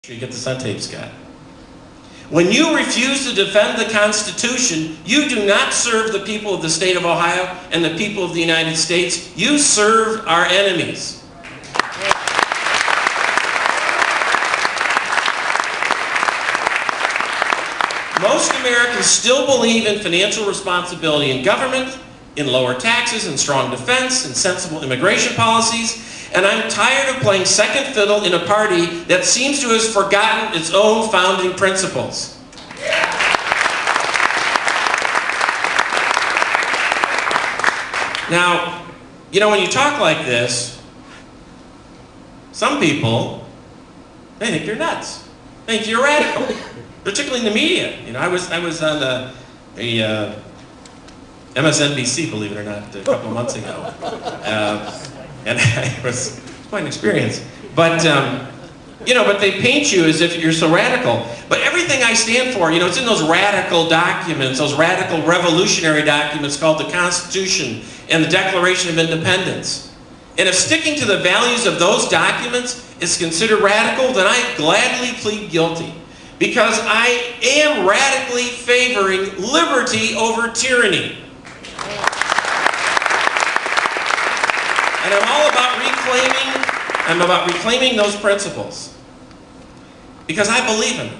You get this on tape, Scott. When you refuse to defend the Constitution, you do not serve the people of the state of Ohio and the people of the United States. You serve our enemies. Most Americans still believe in financial responsibility in government, in lower taxes, in strong defense, in sensible immigration policies. And I'm tired of playing second fiddle in a party that seems to have forgotten its own founding principles. Now, when you talk like this, some people, they think you're nuts. They think you're radical, particularly in the media. I was on a MSNBC, believe it or not, a couple of months ago. And it was quite an experience. But, but they paint you as if you're so radical. But everything I stand for, it's in those radical documents, those radical revolutionary documents called the Constitution and the Declaration of Independence. And if sticking to the values of those documents is considered radical, then I gladly plead guilty. Because I am radically favoring liberty over tyranny. And I'm about reclaiming those principles. Because I believe in them.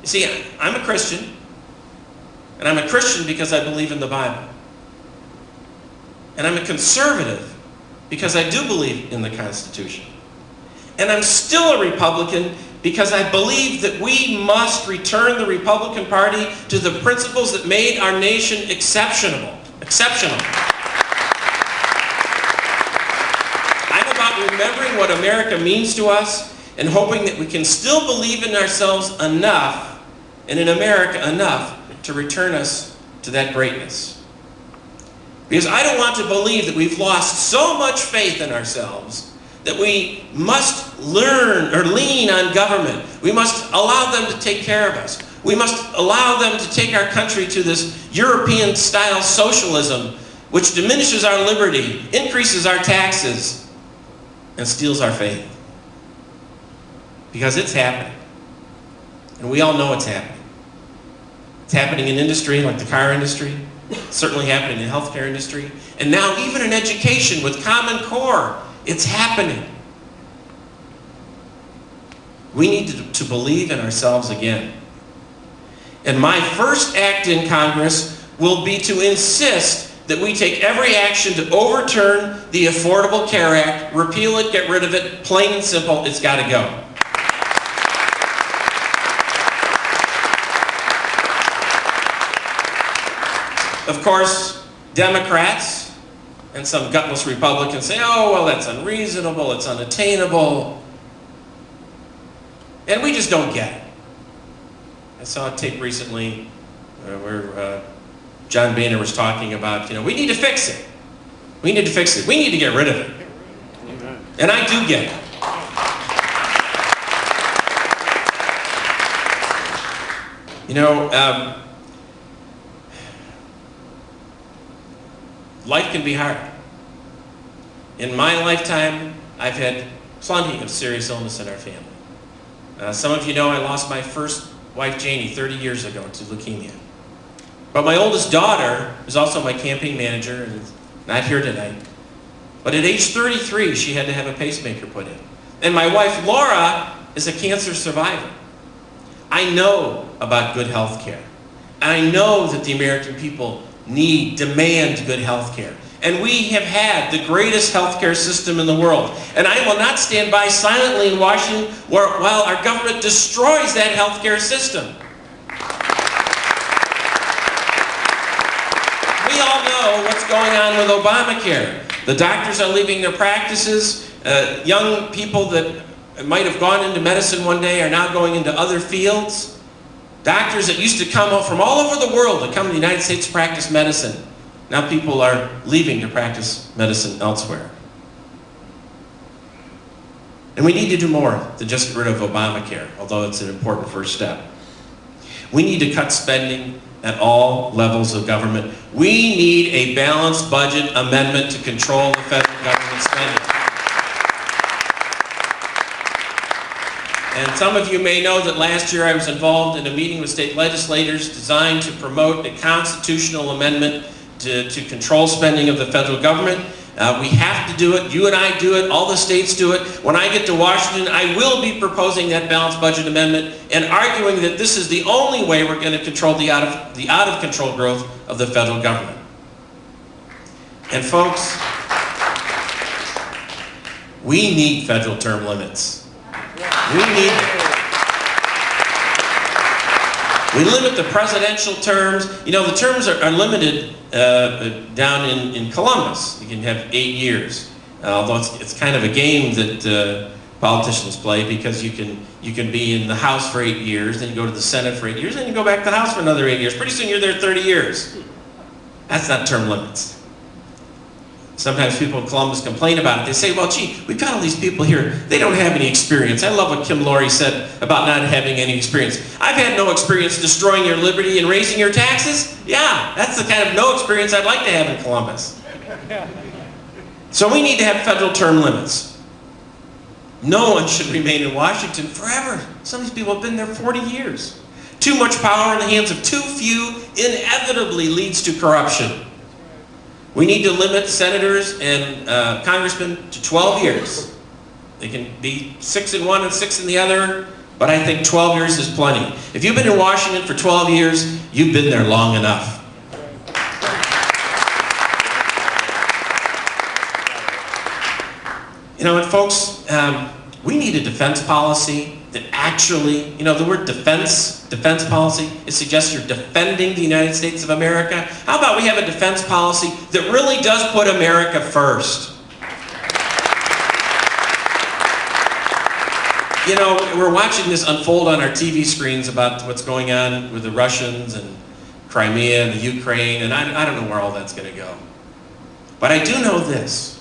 You see, I'm a Christian. And I'm a Christian because I believe in the Bible. And I'm a conservative because I do believe in the Constitution. And I'm still a Republican because I believe that we must return the Republican Party to the principles that made our nation exceptional. Remembering what America means to us and hoping that we can still believe in ourselves enough and in America enough to return us to that greatness. Because I don't want to believe that we've lost so much faith in ourselves that we must lean on government. We must allow them to take care of us. We must allow them to take our country to this European-style socialism which diminishes our liberty, increases our taxes, and steals our faith. Because it's happening. And we all know it's happening. It's happening in industry like the car industry. It's certainly happening in the healthcare industry. And now even in education with Common Core, it's happening. We need to believe in ourselves again. And my first act in Congress will be to insist that we take every action to overturn the Affordable Care Act, repeal it, get rid of it, plain and simple, it's got to go. Of course, Democrats and some gutless Republicans say, oh, well, that's unreasonable, it's unattainable. And we just don't get it. I saw a tape recently where John Boehner was talking about, we need to fix it. We need to fix it. We need to get rid of it. And I do get it. Life can be hard. In my lifetime, I've had plenty of serious illness in our family. Some of you know I lost my first wife, Janie, 30 years ago to leukemia. But my oldest daughter is also my campaign manager and is not here tonight. But at age 33, she had to have a pacemaker put in. And my wife, Laura, is a cancer survivor. I know about good health care. I know that the American people demand good health care. And we have had the greatest health care system in the world. And I will not stand by silently in Washington while our government destroys that health care system. We all know what's going on with Obamacare. The doctors are leaving their practices. Young people that might have gone into medicine one day are now going into other fields. Doctors that used to come from all over the world to come to the United States to practice medicine. Now people are leaving to practice medicine elsewhere. And we need to do more than just get rid of Obamacare, although it's an important first step. We need to cut spending at all levels of government. We need a balanced budget amendment to control the federal government spending. And some of you may know that last year I was involved in a meeting with state legislators designed to promote a constitutional amendment to control spending of the federal government. We have to do it. You and I do it. All the states do it. When I get to Washington, I will be proposing that balanced budget amendment and arguing that this is the only way we're going to control the out of control growth of the federal government. And folks, we need federal term limits. We limit the presidential terms. You know, the terms are limited down in Columbus. You can have 8 years, although it's kind of a game that politicians play, because you can be in the House for 8 years, then you go to the Senate for 8 years, then you go back to the House for another 8 years. Pretty soon you're there 30 years. That's not term limits. Sometimes people in Columbus complain about it. They say, well, gee, we've got all these people here. They don't have any experience. I love what Kim Laurie said about not having any experience. I've had no experience destroying your liberty and raising your taxes. Yeah, that's the kind of no experience I'd like to have in Columbus. So we need to have federal term limits. No one should remain in Washington forever. Some of these people have been there 40 years. Too much power in the hands of too few inevitably leads to corruption. We need to limit senators and congressmen to 12 years. They can be 6 in one and 6 in the other, but I think 12 years is plenty. If you've been in Washington for 12 years, you've been there long enough. You know, and folks, we need a defense policy that actually, you know, the word defense policy, it suggests you're defending the United States of America. How about we have a defense policy that really does put America first? You know, we're watching this unfold on our TV screens about what's going on with the Russians and Crimea and the Ukraine, and I don't know where all that's going to go. But I do know this.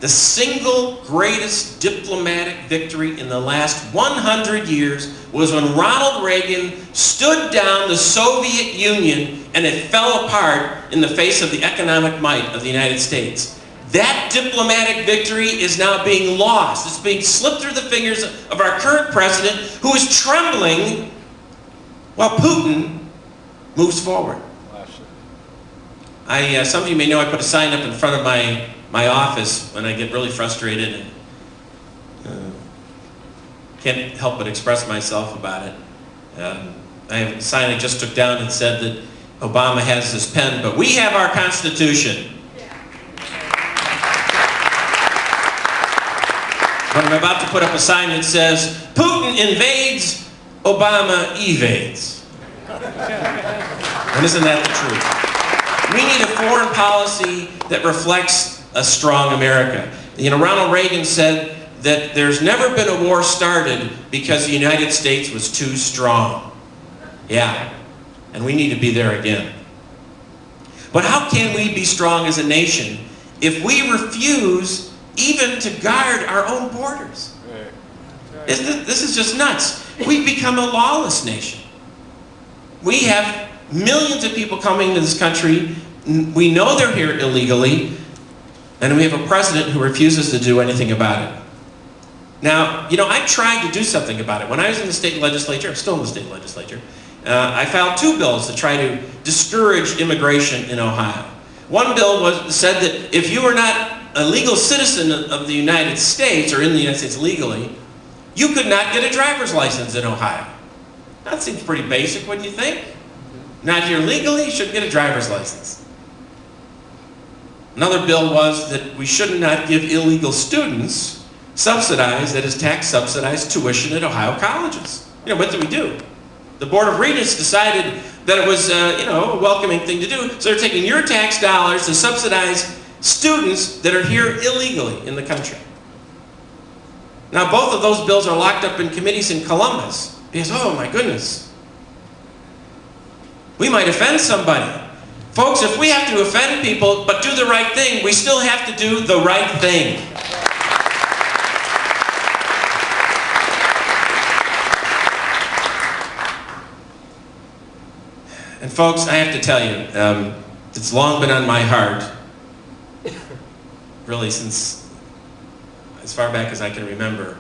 The single greatest diplomatic victory in the last 100 years was when Ronald Reagan stood down the Soviet Union and it fell apart in the face of the economic might of the United States. That diplomatic victory is now being lost. It's being slipped through the fingers of our current president, who is trembling while Putin moves forward. Some of you may know I put a sign up in front of my office when I get really frustrated and can't help but express myself about it. I have a sign I just took down that said that Obama has his pen, but we have our Constitution. But I'm about to put up a sign that says, Putin invades, Obama evades. And isn't that the truth? We need a foreign policy that reflects a strong America. You know, Ronald Reagan said that there's never been a war started because the United States was too strong. Yeah, and we need to be there again. But how can we be strong as a nation if we refuse even to guard our own borders? This is just nuts. We've become a lawless nation. We have millions of people coming to this country. We know they're here illegally. And we have a president who refuses to do anything about it. Now, you know, I tried to do something about it. When I was in the state legislature, I'm still in the state legislature, I filed 2 bills to try to discourage immigration in Ohio. One bill said that if you were not a legal citizen of the United States, or in the United States legally, you could not get a driver's license in Ohio. That seems pretty basic, wouldn't you think? Not here legally, you shouldn't get a driver's license. Another bill was that we should not give illegal students subsidized, that is tax-subsidized tuition at Ohio colleges. You know, what did we do? The Board of Regents decided that it was, you know, a welcoming thing to do, so they're taking your tax dollars to subsidize students that are here illegally in the country. Now, both of those bills are locked up in committees in Columbus because, oh my goodness, we might offend somebody. Folks, if we have to offend people but do the right thing, we still have to do the right thing. And folks, I have to tell you, it's long been on my heart, really since as far back as I can remember,